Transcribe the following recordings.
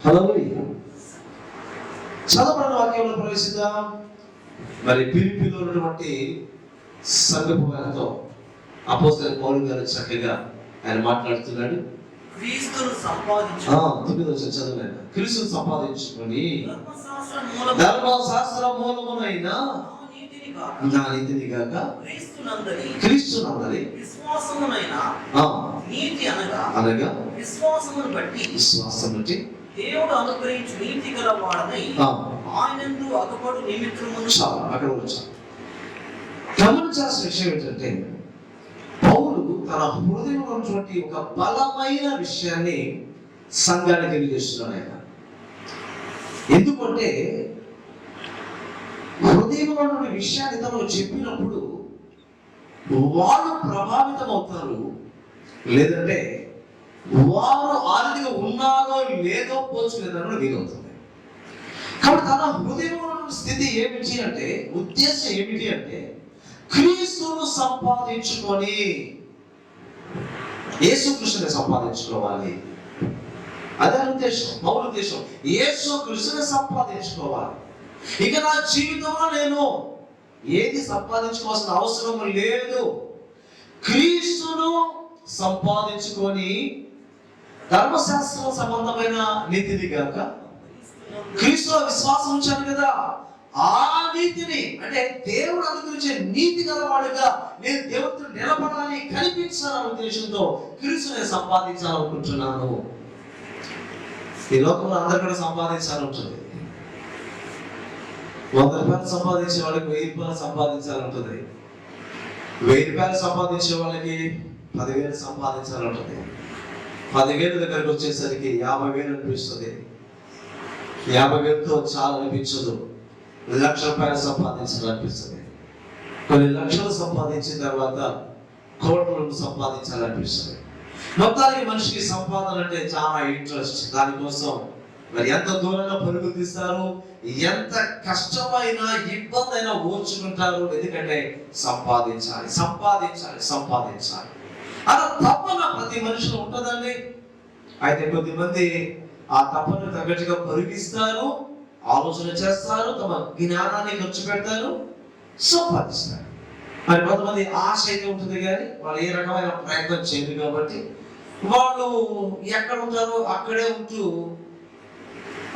హల్లెలూయా. చదవబడిన వాక్యంలో ప్రవేశిద్దాం. మరి ఫిలిప్పీలో ఉన్నటువంటి సంఘపు వారితో అపోస్తలుడైన పౌలు గారు చక్కగా ఆయన మాట్లాడుతున్నాడు. క్రీస్తును సంపాదించు, చదవలేదు. క్రీస్తును సంపాదించుకొని ధర్మశాస్త్ర మూలమునైన నా నీతిని గాక క్రీస్తునందలి విశ్వాసమునైన నీతి అనగా విశ్వాసమును బట్టి దేవుడు అనుగ్రహించు నీతి గల వాడనై ఆయనందు అగపడు నిమిత్తమును. అక్కడ వచ్చాను. గమనించాల్సిన విషయం ఏంటంటే, పౌలు తన హృదయంలో ఉన్నటువంటి ఒక బలమైన విషయాన్ని సంఘానికి తెలియజేస్తున్నాడు. ఆయన ఎందుకంటే హృదయంలో ఉన్న విషయాన్ని తనకు చెప్పినప్పుడు వాళ్ళు ప్రభావితం అవుతారు, లేదంటే వారు ఆర్థిక ఉన్నారో లేదో పోల్చుకునేదాన్ని వీలవుతుంది. కాబట్టి తన హృదయంలో ఉన్న స్థితి ఏమిటి అంటే, ఉద్దేశం ఏమిటి అంటే, క్రీస్తును సంపాదించుకొని యేసుకృష్ణుని సంపాదించుకోవాలి. అదే ఉద్దేశం, పౌలు ఉద్దేశం. యేసుకృష్ణుని సంపాదించుకోవాలి. ఇక నా జీవితంలో నేను ఏది సంపాదించుకోవాల్సిన అవసరం లేదు. క్రీస్తును సంపాదించుకొని ధర్మశాస్త్రం సంబంధమైన నీతిని గాక క్రీస్తులో విశ్వాసం ఉంచాను కదా, ఆ నీతిని అంటే దేవుడు అనుగ్రహించే నీతి గలవాడుగా నేను దేవుడితో నిలబడాలి, కనిపించాలనే ఉద్దేశంతో క్రీస్తుని సంపాదించాలనుకుంటున్నాను. ఈ లోకంలో అందరు కూడా సంపాదించాలంటుంది. 100 రూపాయలు సంపాదించే వాళ్ళకి 1000 రూపాయలు సంపాదించాలంటుంది. 1000 రూపాయలు సంపాదించే వాళ్ళకి 10,000 సంపాదించాలంటుంది. 10,000 దగ్గరకు వచ్చేసరికి 50,000 అనిపిస్తుంది. 50,000తో చాలా అనిపించదు. 1,00,000 రూపాయలు సంపాదించాలనిపిస్తుంది. కొన్ని లక్షలు సంపాదించిన తర్వాత కోట్లను సంపాదించాలనిపిస్తుంది. మొత్తానికి మనిషికి సంపాదన అంటే చాలా ఇంట్రెస్ట్. దానికోసం మరి ఎంత దూరంగా పరుగులు తీస్తారు, ఎంత కష్టమైన ఇబ్బంది అయినా ఓర్చుకుంటారు. ఎందుకంటే సంపాదించాలి, సంపాదించాలి, సంపాదించాలి అలా తపన ప్రతి మనిషిలో ఉంటుందండి. అయితే కొద్దిమంది ఆ తపన తగ్గట్టుగా పరుగిస్తారు, ఆలోచన చేస్తారు, తమ జ్ఞానాన్ని ఖర్చు పెడతారు, సంపాదిస్తారు. మరి కొంతమంది ఆశ అయితే ఉంటుంది, కానీ వాళ్ళు ఏ రకమైన ప్రయత్నం చేయరు. కాబట్టి వాళ్ళు ఎక్కడ ఉంటారో అక్కడే ఉంటూ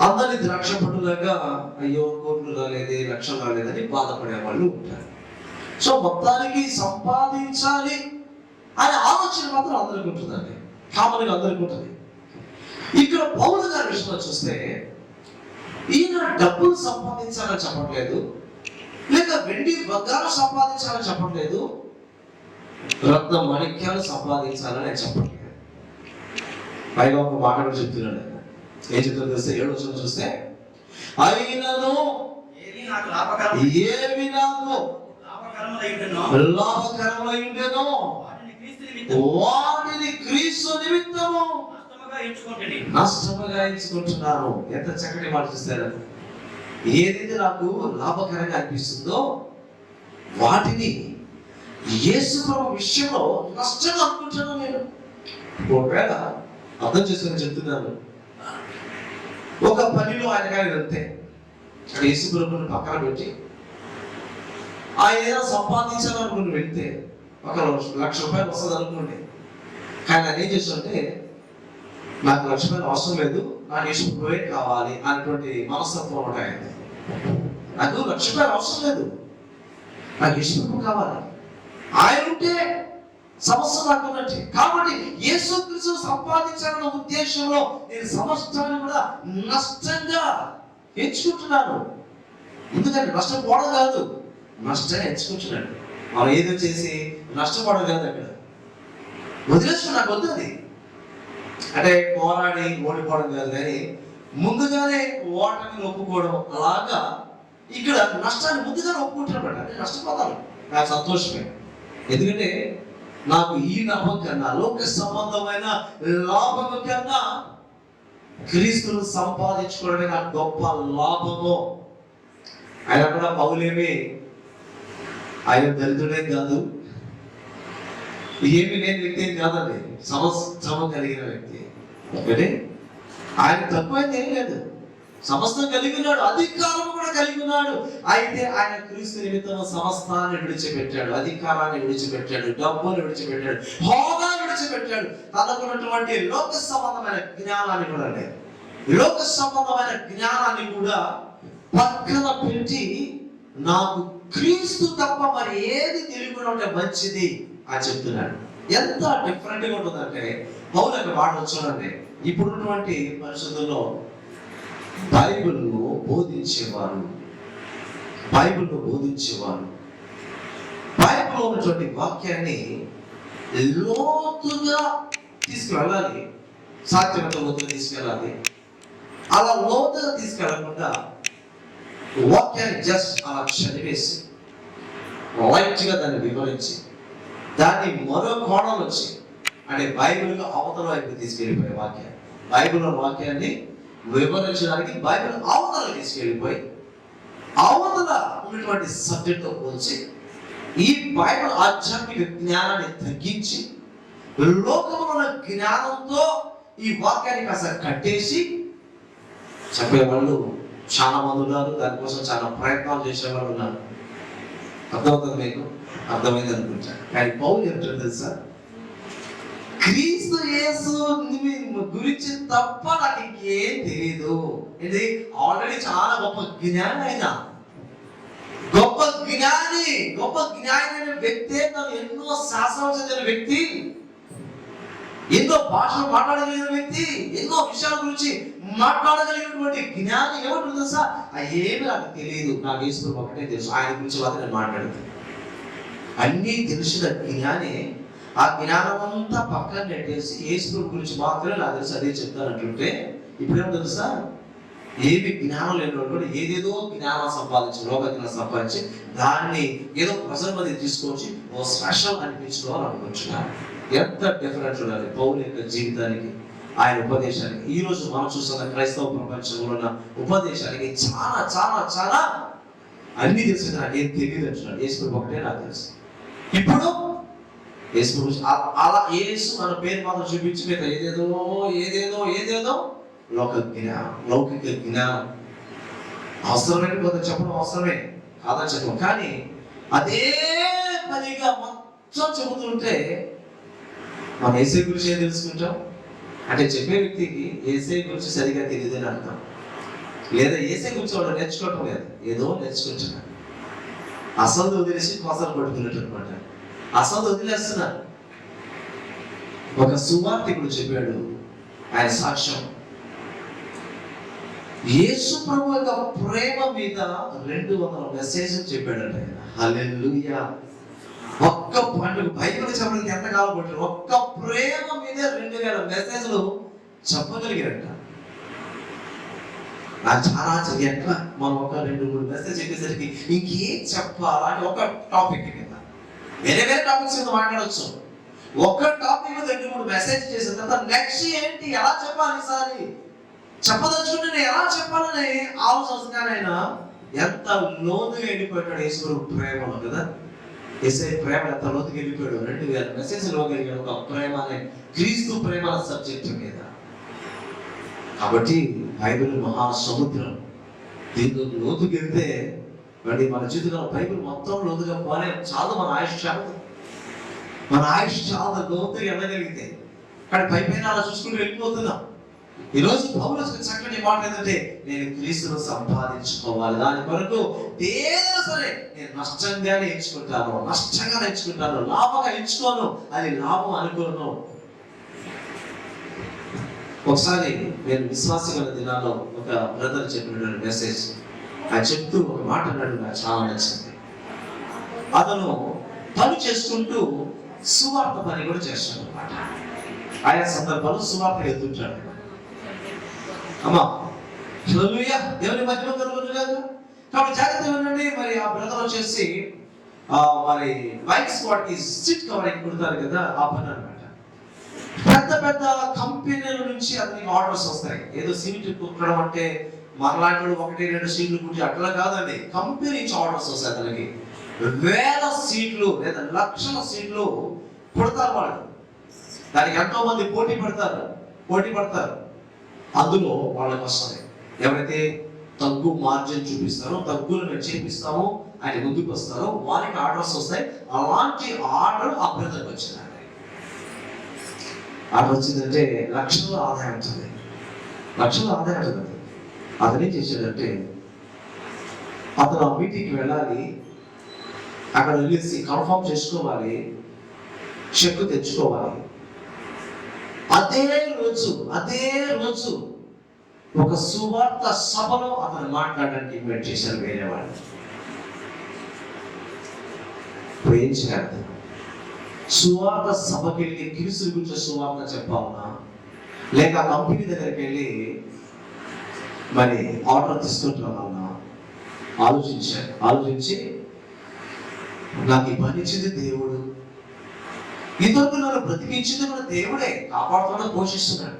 అందరినీ ద్రాక్ష పట్టులాగా అయ్యో కోట్లు రాలేదే, లక్షలు రాలేదని బాధపడే వాళ్ళు ఉంటారు. సో మొత్తానికి సంపాదించాలి అనే ఆలోచన మాత్రం అందరికీ ఉంటుందండి, కామన్గా అందరికీ ఉంటుంది. ఇక్కడ పౌలు గారి విషయంలో చూస్తే ఈయన డబ్బులు సంపాదించాలని చెప్పట్లేదు, లేక వెండి బంగారం సంపాదించాలని చెప్పట్లేదు, రత్న మాణిక్యాలు సంపాదించాలని చెప్పట్లేదు. పైగా ఒక మాట కూడా చెప్తున్నాడు. ఏం చెప్తారు చూస్తే 7వ వచనం చూస్తే, అయినను ఏవి నాకు లాభకరమై ఉండెనో వాటిని క్రీస్తు నిమిత్తము నష్టముగా ఎంచుకుంటున్నాను. ఎంత చక్కటి మాట చూస్తారు. ఏదైతే నాకు లాభకరంగా అనిపిస్తుందో వాటిని యేసు ప్రభు విషయంలో నష్టంగా అనుకుంటున్నాను. నేను ఒకవేళ అర్థం చేసుకొని చెప్తున్నాను, ఒక పనిలో ఆయన కానీ వెళ్తే యేసు ప్రభువుని పక్కన పెట్టి ఆయన ఏదైనా సంపాదించాలనుకుని వెళ్తే 1,00,000 రూపాయలు వస్తుంది అనుకోండి. కానీ ఆయన ఏం చేస్తుంటే, నాకు 1,00,000 రూపాయలు అవసరం లేదు, నాకు యేసు ప్రభువే కావాలి అనేటువంటి మనస్తత్వం ఉంటాయి. నాకు 1,00,000 రూపాయలు అవసరం లేదు, నాకు యేసు ప్రభు కావాలి. ఆయన ఉంటే సమస్య నాకున్నట్టే. కాబట్టి యేసుక్రీస్తు సంపాదించాలన్న ఉద్దేశంలో నేను సమస్తాన్ని కూడా నష్టంగా ఎంచుకుంటున్నాను. ఎందుకంటే నష్టపోవడం కాదు, నష్టంగా ఎంచుకుంటున్నాడు. మనం ఏదో చేసి నష్టపోవడం కాదు, అక్కడ వదిలేసుకుని నాకు వద్దు. అది అంటే పోరాడి ఓడిపోవడం కాదు, కానీ ముందుగానే ఓటమిని ఒప్పుకోవడం. అలాగా ఇక్కడ నష్టాన్ని ముందుగానే ఒప్పుకుంటున్నాడు. అంటే నష్టపోతాను, నాకు సంతోషమే. ఎందుకంటే నాకు ఈ లాభం కన్నా, లోక సంబంధమైన లాభం కన్నా క్రీస్తును సంపాదించుకోవడమే నాకు గొప్ప లాభము. ఆయన కూడా పౌలేమి ఆయన దరిద్రుడే కాదు, ఏమి లేని వ్యక్తి ఏం కాదండి, సమస్తం కలిగిన వ్యక్తి. అంటే ఆయన తక్కువైంది ఏం లేదు, సమస్తం కలిగి ఉన్నాడు, అధికారం కూడా కలిగి ఉన్నాడు. అయితే ఆయన క్రీస్తు నిమిత్తం సమస్తాన్ని విడిచిపెట్టాడు, అధికారాన్ని విడిచిపెట్టాడు, డబ్బును విడిచిపెట్టాడు, హోదా విడిచిపెట్టాడు. తనకున్నటువంటి లోక సంబంధమైన జ్ఞానాన్ని కూడా లేదు, లోక సంబంధమైన జ్ఞానాన్ని కూడా పక్కన పెట్టి నాకు క్రీస్తు తప్ప మరి ఏది తెలియకుండా ఉంటే మంచిది అని చెప్తున్నాడు. ఎంత డిఫరెంట్గా ఉంటుందంటే పౌలు యొక్క మాట చూడండి. ఇప్పుడున్నటువంటి పరిస్థితుల్లో బైబిల్ను బోధించేవారు, బైబిల్లో ఉన్నటువంటి వాక్యాన్ని లోతుగా తీసుకువెళ్ళాలి, సాధ్యమంత లోతుగా తీసుకెళ్ళాలి. అలా లోతుగా తీసుకెళ్ళకుండా వాక్యాన్ని జస్ట్ అలా చదివేసి లైట్గా దాన్ని వివరించి దాన్ని మరో కోణం వచ్చి అంటే బైబిల్గా అవతల వైపు తీసుకెళ్ళిపోయే వాక్యాన్ని, బైబిల్లో వాక్యాన్ని వివరించడానికి బైబిల్ అవతల తీసుకెళ్ళిపోయి అవతల ఉన్నటువంటి సబ్జెక్ట్తో పోల్చి ఈ బైబిల్ ఆధ్యాత్మిక జ్ఞానాన్ని తగ్గించి లోకంలో ఉన్న జ్ఞానంతో ఈ వాక్యాన్ని కాస్త కట్టేసి చెప్పేవాళ్ళు చాలా మంది ఉన్నారు. దానికోసం చాలా ప్రయత్నాలు చేసేవాళ్ళు ఉన్నారు. అర్థమవుతుంది మీకు? అర్థమైంది అనుకుంటా. కానీ పౌలు చెప్తాడు తెలుసా, క్రీస్తు యేసు గురించి తప్ప నాకు ఇంకేం తెలియదు. ఇది ఆల్రెడీ చాలా గొప్ప జ్ఞాని, అయినా గొప్ప జ్ఞాని అయిన వ్యక్తే, తను ఎన్నో శాస్త్రాలు చదివిన వ్యక్తి, ఎన్నో భాషలు మాట్లాడగలిగిన వ్యక్తి, ఎన్నో విషయాల గురించి మాట్లాడగలిగినటువంటి జ్ఞాని ఏమంటుంది తెలుసా, ఏమి నాకు తెలియదు, నాకు యేసు ఒకటే తెలుసు, ఆయన గురించి మాత్రం నేను మాట్లాడతాను. అన్నీ తెలిసిన జ్ఞాని ఆ జ్ఞానం అంతా పక్కన నెట్టేసి యేసు గురించి మాత్రమే నాకు తెలుసు అదే చెప్తానంటుంటే, ఇప్పుడేమో తెలుసా, ఏమి జ్ఞానం లేని కూడా ఏదేదో జ్ఞానం సంపాదించి, లోక జ్ఞానం సంపాదించి దాన్ని ఏదో ప్రజల మధ్య తీసుకొచ్చి ఓ స్పెషల్ అనిపించుకోవాలి అనుకుంటున్నాను. ఎంత డిఫరెంట్ ఉండాలి పౌలు యొక్క జీవితానికి, ఆయన ఉపదేశానికి. ఈ రోజు మనం చూస్తున్న క్రైస్తవ ప్రపంచంలో ఉన్న ఉపదేశానికి చాలా చాలా చాలా అన్ని తెలిసి నాకు ఏం తెలియదు అంటున్నాడు. యేసు ఒకటే నాకు తెలుసు. ఇప్పుడు యేసు గురించి అలా యేసు మన పేరు మాత్రం చూపించి మీద ఏదేదో లౌకిక జ్ఞానం అవసరమైన కొంత చెప్పడం అవసరమే కాదని చెప్పడం, కానీ అదే పనిగా మొత్తం చెబుతుంటే మనం యేసే గురించి ఏం తెలుసుకుంటాం అంటే, చెప్పే వ్యక్తికి యేసే గురించి సరిగా తెలియదని అర్థం. లేదా యేసే గురించి వాళ్ళు నేర్చుకోవటం లేదు, ఏదో నేర్చుకుంటున్నారు. అసలు వదిలేసి కొసలు పట్టుకున్నట్టు అనమాట. అసలు వదిలేస్తున్నారు. ఒక సువార్తికుడు చెప్పాడు ఆయన సాక్ష్యం, యేసు ప్రభు యొక్క ప్రేమ మీద 200 మెసేజ్లు చెప్పాడంట ఆయన. హల్లెలూయా. ఒక్క పండుగ బైబిల్ చెప్పడానికి ఎంత కాలం పట్టారు, ఒక్క ప్రేమ మీద 2000 మెసేజ్లు చెప్పగలిగారంట. నాకు చాలా ఎట్లా మనం ఒక 2-3 మెసేజ్ చెప్పేసరికి ఇంకేం చెప్పాలా అంటే ఒక టాపిక్ మీద వేరే టాపిక్స్ మీద మాట్లాడవచ్చు. ఒక టాపిక్ మీద 2-3 మెసేజ్ చేసిన తర్వాత నెక్స్ట్ ఏంటి, ఎలా చెప్పాలి, ఈసారి చెప్పదలుచుకుంటే నేను ఎలా చెప్పాలని ఆలోచన. ఆయన ఎంత లోతుగా వెళ్ళిపోయాడు యేసు ప్రేమలో కదా. యేసే ప్రేమ ఎంత లోతుగా వెళ్ళిపోయాడు. 2000 మెసేజ్ లోగలిగాడు ఒక ప్రేమ అనే క్రీస్తు ప్రేమ సబ్జెక్టు మీద. కాబట్టి బైబిల్ మహాసముద్రం, దీంతో లోతుకి వెళ్తే మరి మన జీవితంలో బైబిల్ మొత్తం లోతుగా పోనే చాలు. మన ఆయుష్ చాలా లోతుగా వెళ్ళగలిగితే, కానీ పైపైన అలా చూసుకుంటూ వెళ్ళిపోతున్నాం. ఈరోజు పౌలు చక్కటి మాట ఏంటంటే, నేను క్రీస్తును సంపాదించుకోవాలి, దాని కొరకు ఏదైనా సరే నేను నష్టంగానే ఎంచుకుంటాను, లాభంగా ఎంచుకోను, అది లాభం అనుకోను. ఒకసారి నేను విశ్వాసగల దినాల్లో ఒక బ్రదర్ చెప్పిన మెసేజ్ ఆయన చెప్తూ ఒక మాట అన్నాడు, నాకు చాలా నచ్చింది. అతను పని చేసుకుంటూ సువార్త పని కూడా చేస్తాడు అనమాట. ఆయా సందర్భాలు సువార్త వెళ్తుంటాడు. అమ్మా హల్లెలూయా, దేవుని మధ్యలో కలుగునుగాక. కాబట్టి జాగ్రత్త వినండి. మరి ఆ బ్రదర్ వచ్చేసి మరి బైక్ స్క్వాడ్ కి సీట్ కవరింగ్ కుడతారు కదా, ఆ పని అనమాట. పెద్ద పెద్ద కంపెనీల నుంచి అతనికి ఆర్డర్స్ వస్తాయి. ఏదో సీట్ కుట్టడం అంటే మనలాంటి 1-2 సీట్లు కుట్టి అట్లా కాదండి. కంపెనీ నుంచి ఆర్డర్స్ వస్తాయి అతనికి. 1000 సీట్లు లేదా లక్షల సీట్లు కుడతారు వాళ్ళు. దానికి ఎంతో మంది పోటీ పడతారు. అందులో వాళ్ళకి వస్తుంది. ఎవరైతే తగ్గు మార్జిన్ చూపిస్తారో, తగ్గులు మేము చేపిస్తామో ఆయన ముందుకు వస్తారో వారికి ఆర్డర్స్ వస్తాయి. అలాంటి ఆర్డర్ అభ్యర్థకు వచ్చిందండి. ఆర్డర్ వచ్చిందంటే లక్షల ఆదాయం ఉంటుంది, లక్షల ఆదాయం ఉంటుంది. అతను ఏం చేశాడంటే అతను ఆ మీటింగ్కి వెళ్ళాలి, అక్కడ వెళ్ళేసి కన్ఫర్మ్ చేసుకోవాలి, చెక్ తెచ్చుకోవాలి. అదే రోజు ఒక సువార్త సభలో అతను మాట్లాడడానికి ఇన్వైట్ చేశారు వేరే వాళ్ళు. ఇప్పుడు ఏం చేయాలి? సువార్త సభకి వెళ్ళి క్రీస్తు గురించి సువార్త చెప్పాలన్నా, లేక కంపెనీ దగ్గరికి వెళ్ళి మరి ఆర్డర్ తీసుకుంటున్నామన్నా ఆలోచించి నాకు ఈ పని ఇచ్చింది దేవుడు, ఇతరులకు నన్ను బ్రతికించింది కూడా దేవుడే, కాపాడుతున్నాడు, పోషిస్తున్నాడు.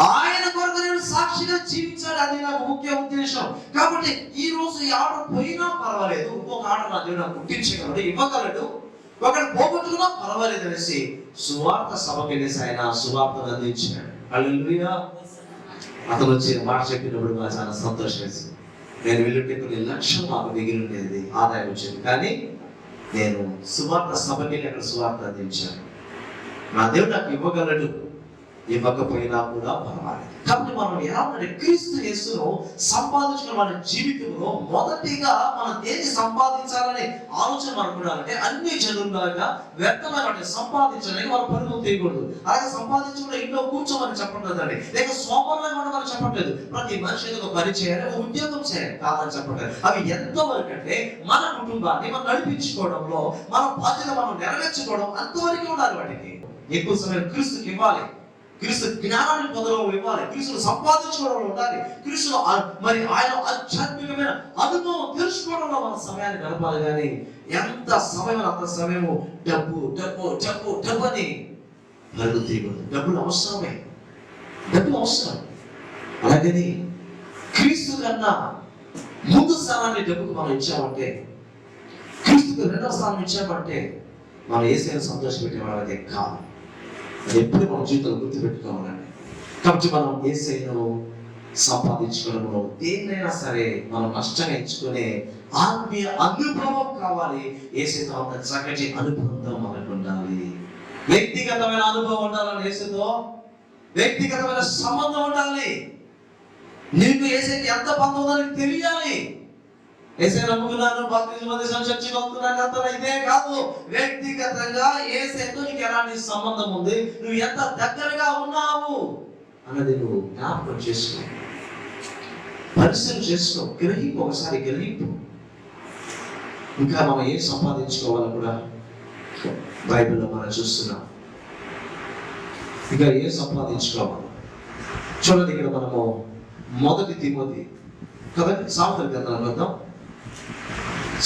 ఆయన కొరకు నేను సాక్షిగా జీవించాలి, అది నాకు ముఖ్య ఉద్దేశం. కాబట్టి ఈ రోజు ఈ ఆర్డర్ పోయినా పర్వాలేదు, ఇంకొక ఆర్డర్ నా దేవుడు నాకు పుట్టించగలడు, ఇవ్వగలడు, ఒకటి పోగొట్టుకున్నా పర్వాలేదు అనేసి సువార్త సభకి వెళ్ళేసి ఆయన సువార్తను అందించాడు. హల్లెలూయా. అతను వచ్చి మాట చెప్పినప్పుడు నాకు చాలా సంతోషం వేసింది. నేను వెళ్ళుంటే కొన్ని లక్షలు మాకు మిగిలి ఉండేది, ఆదాయం వచ్చింది. కానీ నేను సువార్త సభకి వెళ్ళి అక్కడ సువార్త అందించాను. నా దేవుడు నాకు ఇవ్వగలడు, ఇవ్వకపోయినా కూడా పర్వాలేదు. కాబట్టి మనం ఎలా ఉంటే క్రీస్తు యేసును సంపాదించిన మన జీవితంలో మొదటిగా మనం దేన్ని సంపాదించాలనే ఆలోచన మనకు ఉండాలంటే అన్ని జనులాగా వ్యర్థమైన వాటిని సంపాదించడానికి మనం పనులు తీయకూడదు. అలాగే సంపాదించకుండా ఇంట్లో కూర్చోమని చెప్పట్లేదండి, లేక సోమరులుగా ఉండమని చెప్పట్లేదు. ప్రతి మనిషి ఒక పని చేయాలి, ఒక ఉద్యోగం చేయాలి కాదని చెప్పట్లేదు. అవి ఎంతవరకు అంటే మన కుటుంబాన్ని మనం నడిపించుకోవడంలో మన బాధ్యత మనం నెరవేర్చుకోవడం అంతవరకు ఉండాలి. వాటికి ఎక్కువ సమయం క్రీస్తుకి ఇవ్వాలి, క్రీస్తు జ్ఞానాన్ని పొందడంలో ఇవ్వాలి, క్రీస్తును సంపాదించుకోవడంలో ఉండాలి, క్రీస్తును మరి ఆయన ఆధ్యాత్మికమైన అనుభవం తెలుసుకోవడంలో మన సమయాన్ని గడపాలి. కానీ ఎంత సమయం అంత సమయము డబ్బు డబ్బు డబ్బు డబ్బు అని పరుగు తీయకూడదు. డబ్బులు అవసరమే, డబ్బులు అవసరం. అలాగని క్రీస్తు కన్నా ముందు స్థానాన్ని డబ్బుకు మనం ఇచ్చామంటే, క్రీస్తుకు రెండవ స్థానం ఇచ్చామంటే మనం యేసుని సంతోషపెట్టేవాళ్ళం అయితే కాదు. అది ఎప్పుడు మన జీవితంలో గుర్తుపెట్టుకోవాలండి. కాబట్టి మనం యేసును సంపాదించుకోవడంలో దేన్నైనా సరే మనం నష్టంగా ఎంచుకునే ఆత్మీయ అనుభవం కావాలి. యేసుతో అంత చక్కటి అనుబంధం మనకు ఉండాలి, వ్యక్తిగతమైన అనుభవం ఉండాలని, యేసుతో వ్యక్తిగతమైన సంబంధం ఉండాలి. నీకు యేసుకి ఎంత బంధం ఉందో నీకు తెలియాలి. యేసే నమ్ముకున్నాను, బాప్తిజం పొందేశాను, చర్చికి వస్తున్నాను అంత ఇదే కాదు. వ్యక్తిగతంగా యేసుతో నీకు ఎలాంటి సంబంధం ఉంది, నువ్వు ఎంత దగ్గరగా ఉన్నావు అన్నది నువ్వు జ్ఞాపకం చేసుకో, పరిశీలన చేసుకో, గ్రహింపు, ఒకసారి గ్రహింపు. ఇంకా మనం ఏం సంపాదించుకోవాలో కూడా బైబిల్లో మనం చూస్తున్నాం. ఇంకా ఏం సంపాదించుకోవాలి చూడండి. ఇక్కడ మనము 1 తిమోతి కదండి, సామెతల గ్రంథం వద్దాం.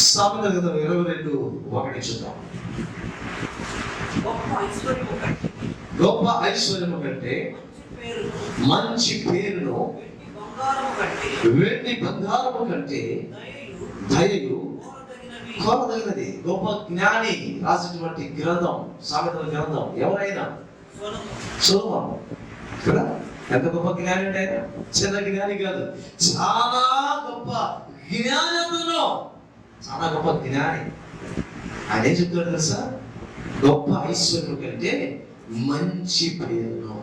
సామెతల గ్రంథం 22:1 చూద్దాం. గొప్ప ఐశ్వర్యము కంటే మంచి పేరును వెండి బంగారము కంటే దయయు కోరదగినది. గొప్ప జ్ఞాని రాసినటువంటి గ్రంథం సామెతల గ్రంథం ఎవరైనా సొలొమోను. కదా ఎంత గొప్ప జ్ఞాని అంటే చిన్న జ్ఞాని కాదు, చాలా గొప్ప జ్ఞానంలో చాలా గొప్ప జ్ఞాని. ఆయన ఏం చెప్తాడు తెలుసా? గొప్ప ఐశ్వర్యం కంటే మంచి పేరును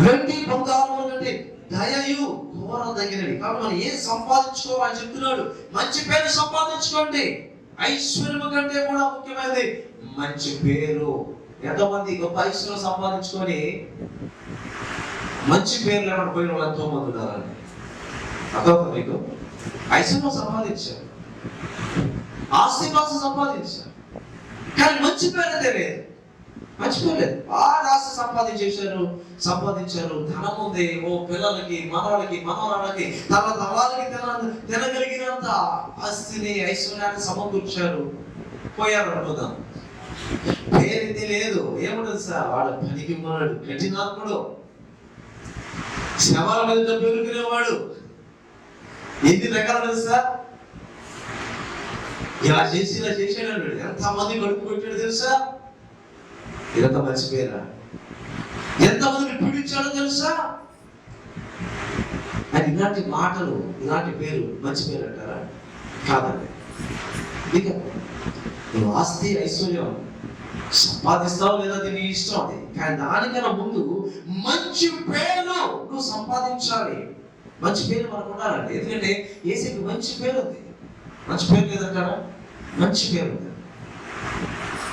వెండి బంగారం కంటే దయయు కోరదగినవి. కాబట్టి మనం ఏం సంపాదించుకోవాలని చెప్తున్నాడు? మంచి పేరు సంపాదించుకోండి. ఐశ్వర్యం కంటే కూడా ముఖ్యమైనది మంచి పేరు. ఎంతోమంది గొప్ప ఐశ్వర్యం సంపాదించుకొని మంచి పేర్లు ఏమైనా పోయిన వాళ్ళు ఎంతో మంది ఉన్నారండి. అదొక మీకు ఐశ్వర్యం సంపాదించారు, ఆస్తిపాస్తి సంపాదించారు, కానీ మంచి పేరు అయితే లేదు, మంచి పేరు లేదు. ఆస్తి సంపాదించారు, ధనం ఉంది, ఓ పిల్లలకి, మనవాళ్ళకి, మనవరాళ్ళకి, తరాలకి తినగలిగినంత ఆస్తిని, ఐశ్వర్యాన్ని సమకూర్చారు, పోయారు అనుకుందాం. పేరైతే లేదు. ఏముండదు సార్, వాడు పనికి ఉన్నాడు, కఠినాత్ముడు, శవాల మీద పెరుగుకునేవాడు. ఎన్ని రకాలు తెలుసా? ఇలా చేసాడు, ఎంతమంది కడుపు కొట్టాడు తెలుసా? ఇదంతా మర్చిపోయారా? ఎంతమందిని పీడించాడో తెలుసా? అని ఇలాంటి మాటలు, ఇలాంటి పేరు మంచి పేరు అంటారా? కాదండి. ఇక నువ్వు ఆస్తి ఐశ్వర్యం సంపాదిస్తావు లేదా అది నీ ఇష్టం, అది. కానీ దానికన్నా ముందు మంచి పేరు నువ్వు సంపాదించాలి. మంచి పేరు మనకు ఉండాలండి. ఎందుకంటే యేసుకి మంచి పేరు ఉంది. మంచి పేరు లేదంటారా? మంచి పేరు ఉంది.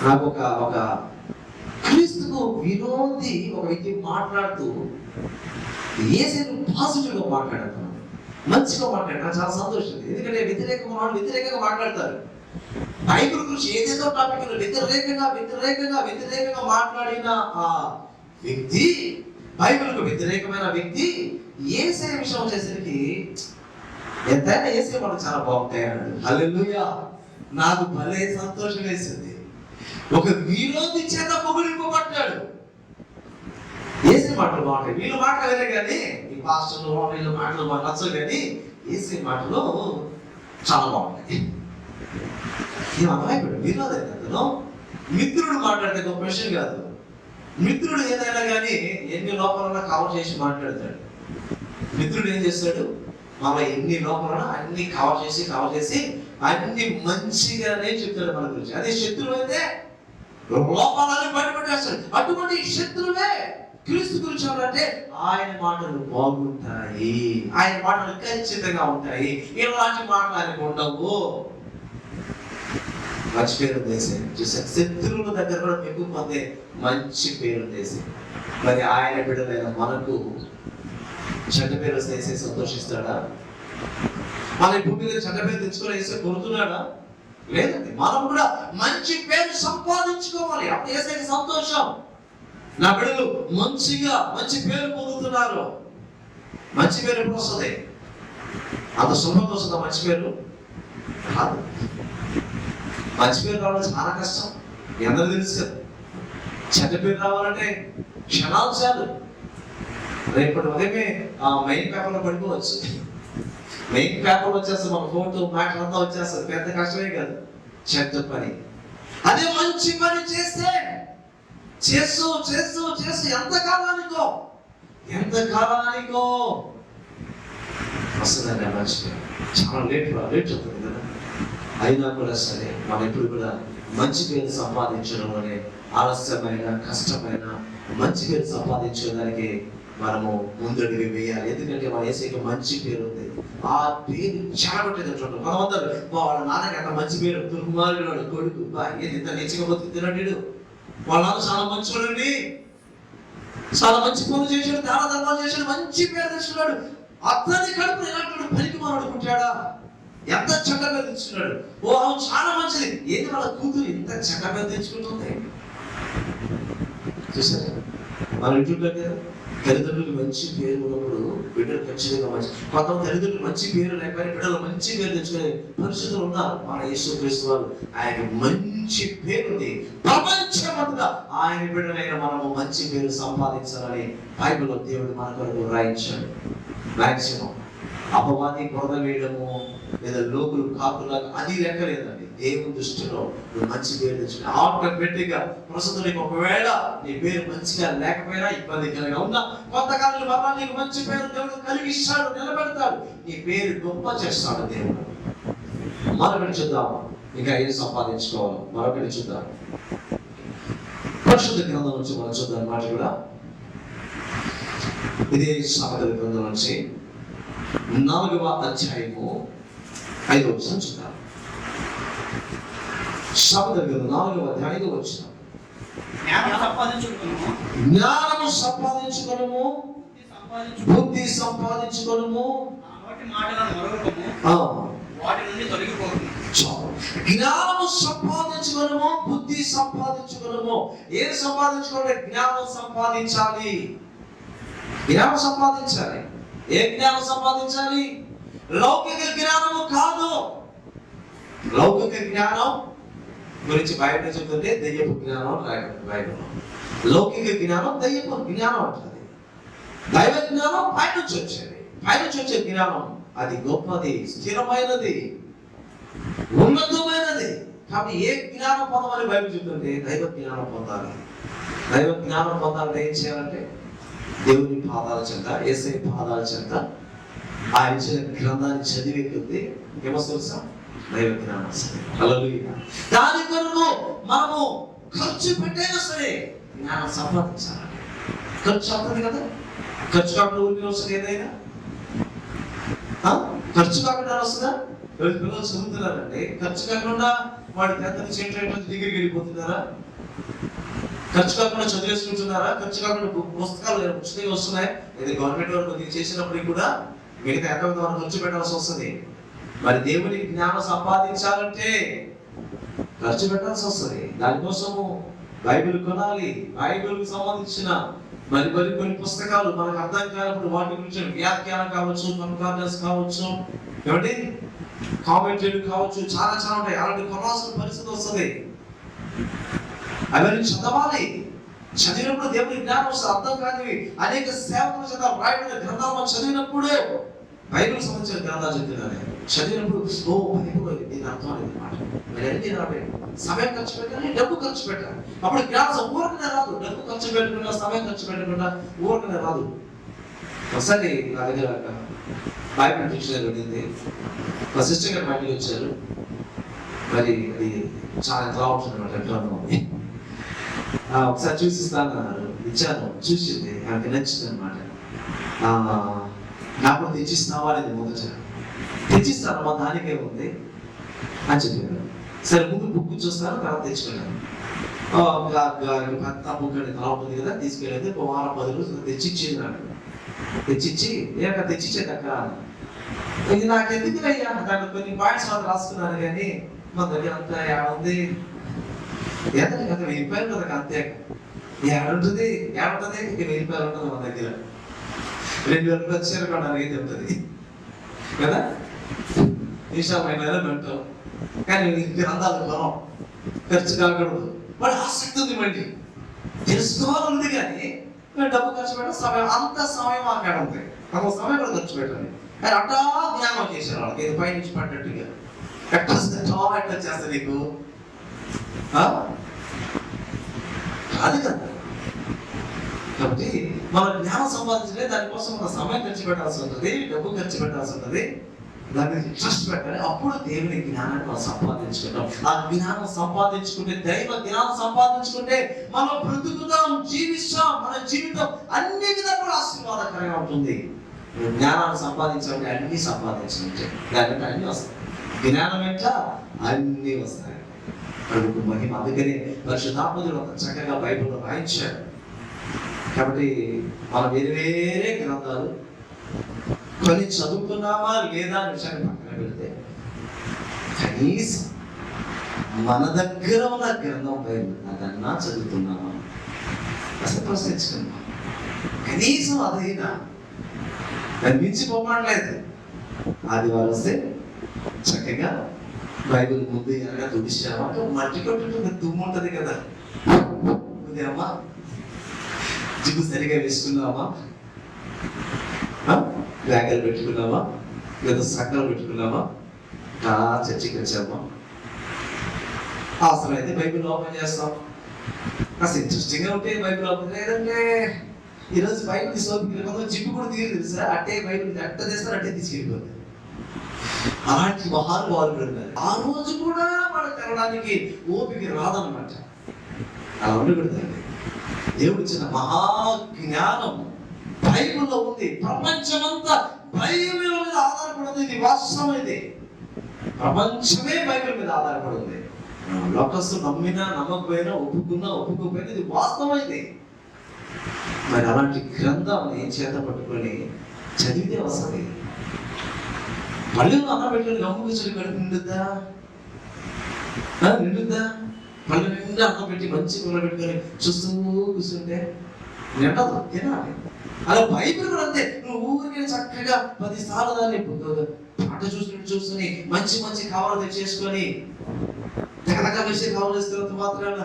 నాకు ఒక క్రీస్తుకు విరోధి ఒక వ్యక్తి మాట్లాడుతూ యేసుని పాజిటివ్గా మాట్లాడతాను, మంచిగా మాట్లాడారు. నాకు చాలా సంతోషం. ఎందుకంటే వ్యతిరేకంగా మాట్లాడతారు. బైబిల్ గురించి ఏదేదో టాపిక్ వ్యతిరేకంగా మాట్లాడిన ఆ వ్యక్తి, బైబిల్కు వ్యతిరేకమైన వ్యక్తి యేసయ్య విషయం వచ్చేసరికి ఎంతైనా యేసయ్య మనకు చాలా బాగుంటాయి అన్నాడు. హల్లెలూయా. నాకు భలే సంతోషం వేసింది. ఒక విరోధి చేత పొగిడింపబడ్డాడు. యేసయ్య మాటలు బాగుంటాయి. వీళ్ళు మాటలు వేరే కానీ, ఈ పాస్టర్లు వీళ్ళ మాటలు మాకు నచ్చవు, కానీ యేసయ్య మాటలు చాలా బాగుంటాయి. ఏమన్నాడు? విరోధి అతను మిత్రుడు మాట్లాడితే గొప్ప విషయం కాదు. మిత్రుడు ఏదైనా కానీ ఎన్ని లోపాలన్నా కవర్ చేసి మాట్లాడతాడు. మిత్రుడు ఏం చేస్తాడు? మన ఎన్ని లోపాలన్నా అన్ని కవర్ చేసి అన్ని మంచిగానే చెప్తాడు మన గురించి. అదే శత్రువు అయితే లోపాలని బయటపెట్టేస్తాడు. అటువంటి శత్రువే క్రీస్తు గురించి అంటే ఆయన మాటలు బాగుంటాయి, ఆయన మాటలు ఖచ్చితంగా ఉంటాయి, ఇలాంటి మాటలు ఆయనకు ఉండవు. మంచి పేరు దేశం చూసారు. శత్రువుల దగ్గర కూడా మీకు పొందే మంచి పేరు దేశం. మరి ఆయన బిడ్డలైన మనకు చెడ్డ పేరు వేసే సంతోషిస్తాడా? మన భూమి మీద చెడ్డ పేరు తెచ్చుకొని వేసే కొడుతున్నాడా? లేదండి. మనం కూడా మంచి పేరు సంపాదించుకోవాలి. అప్పుడు వేసే సంతోషం. నా బిడ్డలు మంచి పేరు పొందుతున్నారు. మంచి పేరు ఎప్పుడు వస్తుంది? అంత సులభంగా వస్తుందా మంచి పేరు? కాదు. మంచి పేరు రావడం చాలా కష్టం. ఎందరూ తెలుసు కదా. చెడ్డ పేరు రావాలంటే క్షణాలు చాలు. రేపటి ఉదయమే మెయిన్ పేపర్లో పడిపోవచ్చు. మెయిన్ పేపర్ వచ్చేస్తుంది, మన ఫోటో మ్యాటర్ అంతా వచ్చేస్తుంది. పెద్ద కష్టమే కాదు చెడ్డ పని. అదే మంచి పని చేస్తూ ఎంతకాలానికో వస్తుందండి ఆ మంచి పేరు. చాలా లేట్ అవుతుంది కదా. అయినా కూడా సరే మనం ఎప్పుడు కూడా మంచి పేరు సంపాదించడం అనే ఆలస్యమైన కష్టమైన మంచి పేరు సంపాదించడానికి మనము ముందడుగు వేయాలి. ఎందుకంటే మన యేసుకి మంచి పేరు ఉంది. ఆ పేరు చెడగొట్టేది చూడండి. మనమందరూ వాళ్ళ నాన్నకి అంత మంచి పేరు, దుర్మార్గుడు కొడుకు, ఏది ఇంత నెచ్చకపోతే తినడు, వాళ్ళ నాన్న చాలా మంచివాడండి, చాలా మంచి పనులు చేశాడు, దాన ధర్మాలు చేశాడు, మంచి పేరు తెచ్చుకున్నాడు. అతని కడుపు ఇలాంటి పనికి మనం పుట్టాడా? ఎంత చెడ్డ పేరు తెచ్చుకున్నాడు. అవును చాలా మంచిది. ఏది వాళ్ళ కూతురు ఇంత చెడ్డ పేరు తెచ్చుకుంటుంది? చూసారా? మన ఇంట్లో తల్లిదండ్రులకు మంచి పేరు ఉన్నప్పుడు బిడ్డలు ఖచ్చితంగా మంచి. కొంతమంది తల్లిదండ్రులు మంచి పేరు లేకపోయినా బిడ్డలు మంచి పేరు తెచ్చుకునే పరిస్థితులు ఉన్నారు. మన యేసుక్రీస్తు వారు ఆయన మంచి పేరుంది. ప్రపంచమంతా ఆయన బిడ్డలైన మనము మంచి పేరు సంపాదించాలని బైబిల్లో దేవుడు మన కొరకు రాయించాడు. మాక్సిమం అపవాది కొరద వేయడము లేదా లోకులు కాకులాగా అది లెక్కలేదండి. దేవుని దృష్టిలో నువ్వు మంచి పేరు తెచ్చుకుని ఆటోమేటిక్గా ప్రస్తుతం నీకు ఒకవేళ నీ పేరు మంచిగా లేకపోయినా ఇబ్బందికరంగా ఉన్నా కొంతకాలం మరలా నీకు మంచి పేరు దేవుడు కలిగిస్తాడు, నిలబెడతాడు, నీ పేరు గొప్ప చేస్తాడు దేవుడు. మరొకటి చూద్దాం, ఇంకా ఏం సంపాదించుకోవాలి. మరొకటి చూద్దాం, పరిశుద్ధ గ్రంథం నుంచి మనం చూద్దాం మాట కూడా. ఇదే సామెతల గ్రంథం నుంచి 4వ అధ్యాయము 5వ వచనం చూద్దాం. సామెతల గ్రంథం 4వ అధ్యాయం 5వ వచనం. జ్ఞానము సంపాదించుకొనుము, బుద్ధి సంపాదించుకొనుము, జ్ఞానము సంపాదించుకొనుము, బుద్ధి సంపాదించుకొనుము. ఏం సంపాదించుకోవాలి? జ్ఞానం సంపాదించాలి. జ్ఞానం సంపాదించాలి. ఏ జ్ఞానం సంపాదించాలి? లౌకిక జ్ఞానము కాదు. లౌకిక జ్ఞానం గురించి బయట చెప్తుంటే దయ్యపు జ్ఞానం బైబిల్లో. లౌకిక జ్ఞానం దయ్యపు జ్ఞానం అంటుంది. దైవ జ్ఞానం పైనుంచి వచ్చేది. పైనుంచి వచ్చే జ్ఞానం అది గొప్పది, స్థిరమైనది, ఉన్నతమైనది. కాబట్టి ఏ జ్ఞానం పొందాలని బైబిల్ చెప్తుంటే దైవ జ్ఞానం పొందాలి. దైవ జ్ఞానం పొందాలంటే ఏం చేయాలంటే దేవుని పాదాల చెంత, యేసయ్య పాదాల చెంత ఆయన ఇచ్చిన గ్రంథాన్ని చదివే కొద్దీ ఏమొస్తుంది తెలుసా? దైవ జ్ఞానం వస్తుంది. హల్లెలూయా. దాని కొరకు మనము ఖర్చు పెట్టైనా సరే జ్ఞానం సంపాదించాలి. ఖర్చు అవుతుంది కదా, ఖర్చు కాకుండా ఊరికి వస్తుంది ఏదైనా? ఖర్చు కాకుండా వస్తుందా? పిల్లలు చదువుతున్నారండి, ఖర్చు కాకుండా వాడు 10th నుంచి డిగ్రీకి వెళ్ళిపోతున్నారా? ఖర్చు కాకుండా చదివేసుకుంటున్నారా? ఖర్చు కాకుండా పుస్తకాలు ఉచితంగా వస్తున్నాయి. ఇది గవర్నమెంట్ వారు కొద్దిగా చేసినప్పటికీ కూడా మిగతా ఎంతమంది మనం ఖర్చు పెట్టాల్సి వస్తుంది. మరి దేవుని జ్ఞానం సంపాదించాలంటే ఖర్చు పెట్టాల్సి వస్తుంది. దానికోసము బైబిల్ కొనాలి. బైబిల్కి సంబంధించిన మరి కొన్ని పుస్తకాలు మనకు అర్థం కానప్పుడు వాటి గురించి వ్యాఖ్యానం కావచ్చు, కన్కార్డెన్స్ కావచ్చు, ఏమండి కామెంటరీలు కావచ్చు, చాలా చాలా ఉంటాయి. అలాంటి కొనాల్సిన పరిస్థితి వస్తుంది. అవన్నీ చదవాలి. చదివినప్పుడు దేవుని జ్ఞానం వస్తుంది. అర్థం కానివి అనేక సేవకుల చేత రాయబడిన గ్రంథాలను చదివినప్పుడు బైబిల్ సంబంధించిన గ్రంథాలు చెప్తున్నాను. చదివినప్పుడు బైబిల్ దీని అర్థం అనేది మాట సమయం ఖర్చు పెట్టాలి, డబ్బు ఖర్చు పెట్టాలి. అప్పుడు జ్ఞానం ఊరకనే రాదు. డబ్బు ఖర్చు పెట్టకుండా, సమయం ఖర్చు పెట్టకుండా ఊరకనే రాదు. ఒకసారి నా దగ్గర బైబిల్ డిక్షనరీ ఉండింది. మా సిస్టర్ గారు బయటకు వచ్చారు. మరి అది చాలా ఎంత ఉంటుంది అనమాట. ఒకసారి చూసిస్తాను అన్నారు. ఇచ్చాను, చూసింది, ఆమెకి నచ్చింది అనమాట. నాకు తెచ్చిస్తావా అనేది మొదట. తెచ్చిస్తాను మా దానికే ఉంది అని చెప్పాను. సరే ముందు బుక్ చూస్తాను, తర్వాత తెచ్చుకున్నాను. పెద్ద బుక్ అని తలా ఉంటుంది కదా, తీసుకెళ్ళేది. ఒక వారం 10 రోజులు తెచ్చిచ్చింది. నాకు తెచ్చిచ్చి తెచ్చిచ్చేదక్క ఇది నాకు ఎందుకు అయ్యా, దాంట్లో కొన్ని పాయింట్స్ మాత్రం రాసుకున్నాను. కానీ మన దగ్గర అంతా ఏడుంది, ఎంత 1000 రూపాయలు కదా, అంతే. ఏడుంటుంది 1000 రూపాయలు ఉంటుంది మన దగ్గర. 2000 రూపాయలు చీర కొనడానికి అయితే ఉంటుంది కదా, నిషామైన పెట్టాం. కానీ గ్రంథాలు కొనం, ఖర్చు కాకూడదు. వాడు ఆసక్తి ఉంది, మళ్ళీ తెలుసుకోవాలంది. కానీ డబ్బు ఖర్చు పెట్టడం సమయం, అంత సమయం అక్కడ ఉంది. అంత సమయం కూడా ఖర్చు పెట్టాలి. కానీ అట్టా జ్ఞానం చేశారు వాళ్ళకి. ఇది పైనుంచి పడ్డట్టుగా ఎట్లా చేస్తా నీకు కాదు కదా. కాబట్టి మన జ్ఞానం సంపాదించలే, దానికోసం మన సమయం ఖర్చు పెట్టాల్సి ఉంటుంది, డబ్బు ఖర్చు పెట్టాల్సి ఉంటుంది, దాని మీద ఇంట్రెస్ట్ పెట్టాలి. అప్పుడు దేవుని జ్ఞానాన్ని మనం సంపాదించుకుంటాం. ఆ జ్ఞానం సంపాదించుకుంటే, దైవ జ్ఞానం సంపాదించుకుంటే మనం బ్రతుకుతాం, జీవిస్తాం. మన జీవితం అన్ని విధాలుగా ఆశీర్వాదకరంగా ఉంటుంది. జ్ఞానాన్ని సంపాదించాలంటే అన్ని సంపాదించినట్టే, లేదంటే అన్ని వస్తాయి. జ్ఞానం ఎట్లా అన్ని వస్తాయి. ప్రభుకు మహిమ. అందుకని పరిశుద్ధాత్ముడు అంత చక్కగా బైబిల్లో రాయించాడు. కాబట్టి మనం వేరే గ్రంథాలు కొని చదువుకున్నామా లేదా అనే విషయాన్ని పక్కన పెడితే, కనీసం మన దగ్గర ఉన్న గ్రంథం బైబిల్ అదన్నా చదువుతున్నామా అసలు ప్రశ్నించుకున్నాం. కనీసం అదైనా దాన్ని మించిపోవట్లేదు. ఆదివారం వస్తే చక్కగా బైబిల్ ముందు ఎనగా తుడిచామా, మట్టి కొట్టు దుమ్ము ఉంటుంది కదా, ఉదయమా జిగ్గు సరిగా వేసుకున్నామా, బ్యాగలు పెట్టుకున్నామా, లేదా సక్కలు పెట్టుకున్నామా, చర్చికి వచ్చామా, అవసరం అయితే బైబిల్ ఓపెన్ చేస్తాం. అసలు ఇంట్రెస్టింగ్గా ఉంటే బైబిల్ ఓపెన్, లేదంటే ఈరోజు బైబిల్ తీసుకోవాలి జిప్పు కూడా తీరు తెలుసా, అట్టే బైబిల్ అట్ట చేస్తారు, అట్టే తీసుకెళ్ళిపోతుంది. అలాంటి మహానుభావులు ఉన్నారు. ఆ రోజు కూడా మనం తెరవడానికి ఓపిక రాదనమాట. అలా ఉండకూడదండి. దేవుడు ఇచ్చిన మహాజ్ఞానం బైబిల్లో ఉంది. ప్రపంచమంతా బైబిల్ మీద ఆధారపడింది. ఇది వాస్తవం. ఇది ప్రపంచమే బైబిల్ మీద ఆధారపడింది. లోకస్తులు నమ్మినా నమ్మకపోయినా, ఒప్పుకోకపోయినా ఇది వాస్తవం. ఇది మరి అలాంటి గ్రంథాన్ని చేత పట్టుకొని చదివితే వస్తుంది. మళ్ళీ అన్న పెట్టుకొని గమ్ముకు చెడు కడుపు నిండుద్దా? మళ్ళీ నిండా అన్నం పెట్టి మంచి కూర పెట్టుకొని చూస్తూ కూర్చుంటే నిండదు, తినాలి. అలా బైబిల్ కూడా అంతే. నువ్వు ఊరికే చక్కగా 10 సార్లు దాన్ని పాట చూసుకుని మంచి కవర్లు తెచ్చేసుకొని దగ్గర వేసే కవర్లు వేసుకున్నంత మాత్రాన,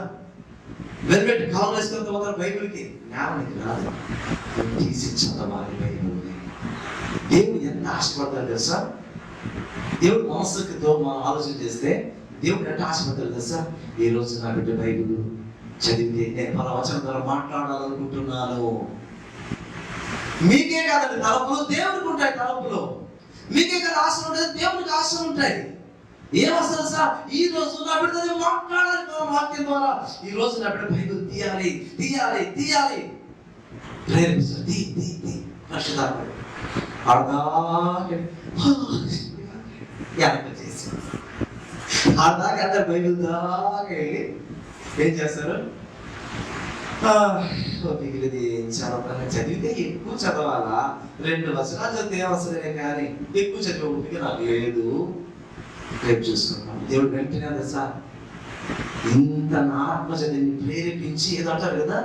వెల్వెట్ కవర్లు వేసుకున్నంత మాత్రం బైబిల్కి జ్ఞానానికి రాదు. తీసి చదవాలి బైబిల్ని. దేవుడు ఎంత ఆశపడతాడు తెలుసా? దేవుడు మనసుతో మనం ఆలోచన చేస్తే దేవుడు ఎంత ఆశపడతాడు తెలుసా? ఈ రోజు నా బిడ్డ బైబిల్ చదివితే నేను పల వచనం ద్వారా మాట్లాడాలనుకుంటున్నాను. మీకే కాదండి తలపులు, దేవుడికి ఉంటాయి తలపులు. మీకే కదా ఆశలు ఉంటాయి, దేవునికి ఆశలు ఉంటాయి. ఏమొస్తుంది సార్? ఈ రోజు నా బిడ్డని మాట్లాడాలి వాక్యం ద్వారా. ఈ రోజు నా బిడ్డ బైబిల్ తీయాలి తీయాలి తీయాలి ప్రేరేపిస్తారు. పరిశుద్ధాత్మ చేసి ఆడదాకా అందరు బైబిల్ దాకా వెళ్ళి ఏం చేస్తారు? మిగిలిది చదవకుండా చదివితే ఎక్కువ చదవాలా, 2 వచనాలు చదివితే ఏమొస్తుందనే కానీ ఎక్కువ చదివే ఓపిక నాకు లేదు. రేపు చూసుకున్నాం. దేవుడు వెంటనే సార్ ఇంత నా ఆత్మచర్యని ప్రేరేపించి ఏదో అంటారు కదా,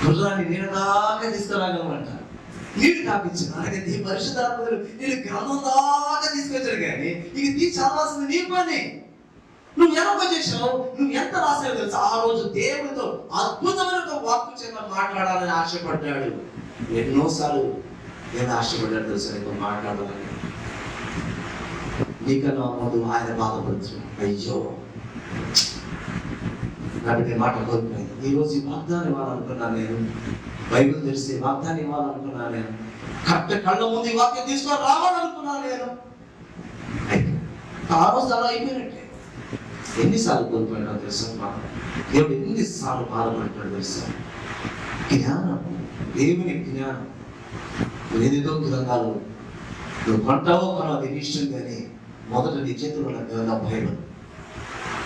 గుర్రాన్ని నీళ్ళ దాకా తీసుకురాగలమంట. నీళ్ళు కాపించిన అలాగే నీ పరిశుద్ధాత్మలు నేను గ్రంథం దాకా తీసుకొచ్చాడు. కానీ ఇక తీసి చదవాల్సింది నీ పని. నువ్వు ఎంత చేసావు, నువ్వు ఎంత రాసావు తెలుసా? ఆ రోజు దేవుడితో అద్భుతమైన వాక్కు చేత మాట్లాడాలని ఆశపడ్డాడు. ఎన్నోసార్లు నేను ఆశపడ్డాడు తెలుసా నీకు మాట్లాడాలని. నీకన్నా ముందు ఆయన బాధపడుతున్నాడు. అయ్యో కాబట్టి మాట కోల్పోయింది. ఈరోజు ఈ వాగ్దానం ఇవ్వాలనుకున్నాను నేను. బైబిల్ తెలిసి వాగ్దానం ఇవ్వాలనుకున్నాను నేను. కరెక్ట్ కళ్ళ ముందు ఈ వాక్యం తీసుకొని రావాలనుకున్నాను నేను. ఆ రోజు అలా అయిపోయినట్టే. ఎన్నిసార్లు కోల్పోయినా తెలుసా? దేవుడు ఎన్నిసార్లు బాధపడుతున్నాడు తెలుసా? జ్ఞానం, దేవుని జ్ఞానం. ఏదేదో గ్రంథాలు నువ్వు కొంటావో కొనో అది ఇష్టం. కానీ మొదట నీ చేతుల్లో ఉన్న బైబిల్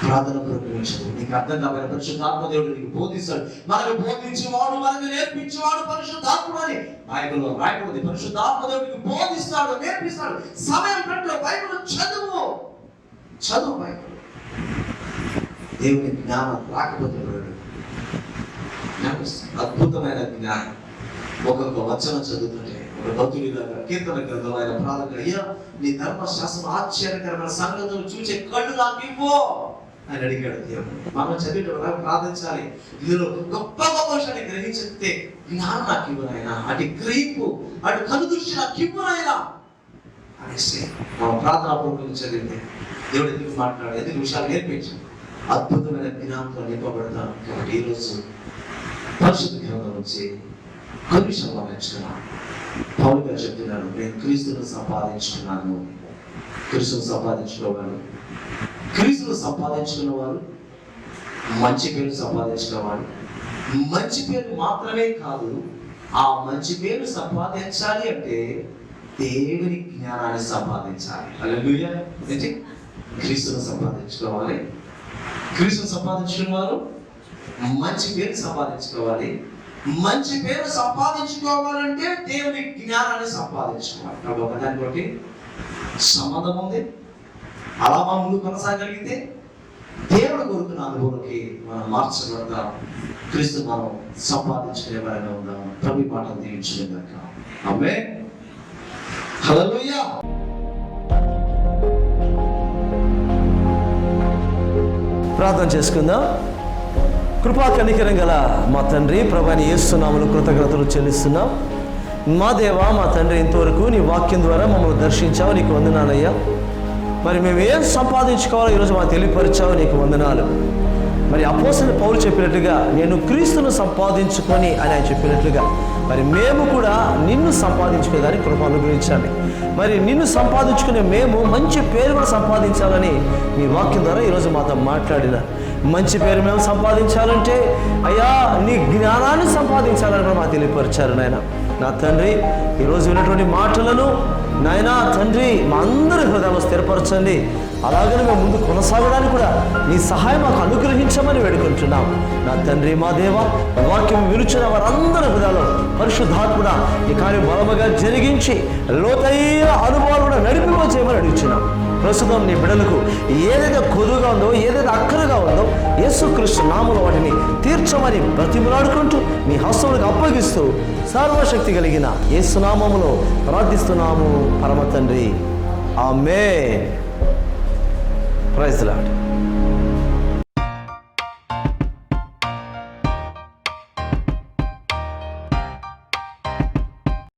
ప్రార్థన ప్రకటించదు. నీకు అర్థం కాబట్టి పరిశుద్ధాత్మ దేవుడు నీకు బోధిస్తాడు. మనకు బోధించేవాడు, మనకు నేర్పించేవాడు పరిశుద్ధాత్ముడు అని బైబిల్లో రాయబడింది. పరిశుద్ధాత్మ దేవుడికి బోధిస్తాడు, నేర్పిస్తాడు. సమయం పెట్టు, బైబిల్ చదువు బైబిల్. దేవుని జ్ఞానం రాకపోతే అద్భుతమైన జ్ఞానం. ఒక్కొక్క వచనం చదువుతుంటే ఒక భక్తుడి దగ్గర కీర్తన గ్రంథం ఆయన ప్రార్థన, అయ్యా నీ ధర్మశాస్త్రం ఆశ్చర్యకరమైన సంగతులు చూసే కళ్ళు నాకు ఇవ్వు అని అడిగాడు దేవుడు. మనం చదివేటప్పుడు ప్రార్థించాలి. ఇందులో గొప్ప విషయాన్ని గ్రహించితే జ్ఞానం నాకు ఇవ్వనైనా, అటు గ్రహింపు అటు కనుదృష్టి నాకు ఇవ్వనైనా అనేసి మనం ప్రార్థనా పూర్వకంగా చదివితే దేవుడు ఎందుకు మాట్లాడు, ఎందుకు విషయాలు నేర్పించు, అద్భుతమైన జ్ఞానంతో నింపబడతాను. కాబట్టి ఈరోజు పరిశుద్ధ గ్రంథం నుంచి కొన్ని విషయాలు నేర్చుకున్నాను. పౌలు గారు చెప్తున్నాను, నేను క్రీస్తును సంపాదించుకున్నాను. క్రీస్తును సంపాదించుకోవాలి. క్రీస్తును సంపాదించుకున్న వారు మంచి పేరు సంపాదించుకోవాలి. మంచి పేరు మాత్రమే కాదు, ఆ మంచి పేరు సంపాదించాలి అంటే దేవుని జ్ఞానాన్ని సంపాదించాలి. హల్లెలూయా. ఏంటి? క్రీస్తును సంపాదించుకోవాలి. క్రీస్తును సంపాదించుకున్న వారు మంచి పేరు సంపాదించుకోవాలి. మంచి పేరు సంపాదించుకోవాలంటే దేవుని జ్ఞానాన్ని సంపాదించుకోవాలి. కాబట్టి ఒకదాని బట్టి సంబంధం ఉంది. అలా మనం ముందు కొనసాగలిగితే దేవుడు కోరుకున్న అనుభవంకి మనం మార్చబడతాం. క్రీస్తు మనం సంపాదించుకునే వారిగా ఉందాం. ప్రభు మాటలు దీవించుగాక. ఆమేన్. హల్లెలూయా. ప్రార్థన చేసుకుందాం. కృపా కనికరం గల మా తండ్రి, ప్రభువైన యేసు నామములో కృతజ్ఞతలు చెల్లిస్తున్నాం. మా దేవా, మా తండ్రి, ఇంతవరకు నీ వాక్యం ద్వారా మమ్మల్ని దర్శించావు, నీకు వందనాలయ్యా. మరి మేము ఏం సంపాదించుకోవాలో ఈరోజు మాకు తెలియపరిచావు, నీకు వందనాలు. మరి అపోస్తలుడైన పౌలు చెప్పినట్టుగా నేను క్రీస్తును సంపాదించుకొని అని ఆయన చెప్పినట్లుగా మరి మేము కూడా నిన్ను సంపాదించుకునేదానికి కృప అనుగ్రహించాలి. మరి నిన్ను సంపాదించుకునే మేము మంచి పేరు కూడా సంపాదించాలని మీ వాక్యం ద్వారా ఈరోజు మాతో మాట్లాడిన మంచి పేరు మేము సంపాదించాలంటే అయ్యా నీ జ్ఞానాన్ని సంపాదించాలని కూడా మాకు తెలియపరిచారు నాయన. నా తండ్రి, ఈరోజు విన్నటువంటి మాటలను నాయన తండ్రి మా అందరి హృదయాలు స్థిరపరచండి. అలాగనే మేము ముందు కొనసాగడానికి కూడా నీ సహాయం మాకు అనుగ్రహించమని వేడుకుంటున్నాం. నా తండ్రి, మా దేవ, వాక్యం విలుచిన వారందరి హృదయాలు పరిశుద్ధాత్ముడా ఈ కార్యం బలముగా జరిగించి లోతైన అనుభవాలు కూడా నడిపింపజేయమని అడుగుతున్నాం. ప్రస్తుతం నీ బిడ్డలకు ఏదైతే కొదువుగా ఉందో, ఏదైతే అక్కరగా ఉందో యేసుక్రీస్తు నామములో వాటిని తీర్చమని బ్రతిమలాడుకుంటూ మీ హస్తములకు అప్పగిస్తూ సర్వశక్తి కలిగిన యేసు నామములో ప్రార్థిస్తున్నాము పరమ తండ్రి. ఆమేన్. Praise the lord.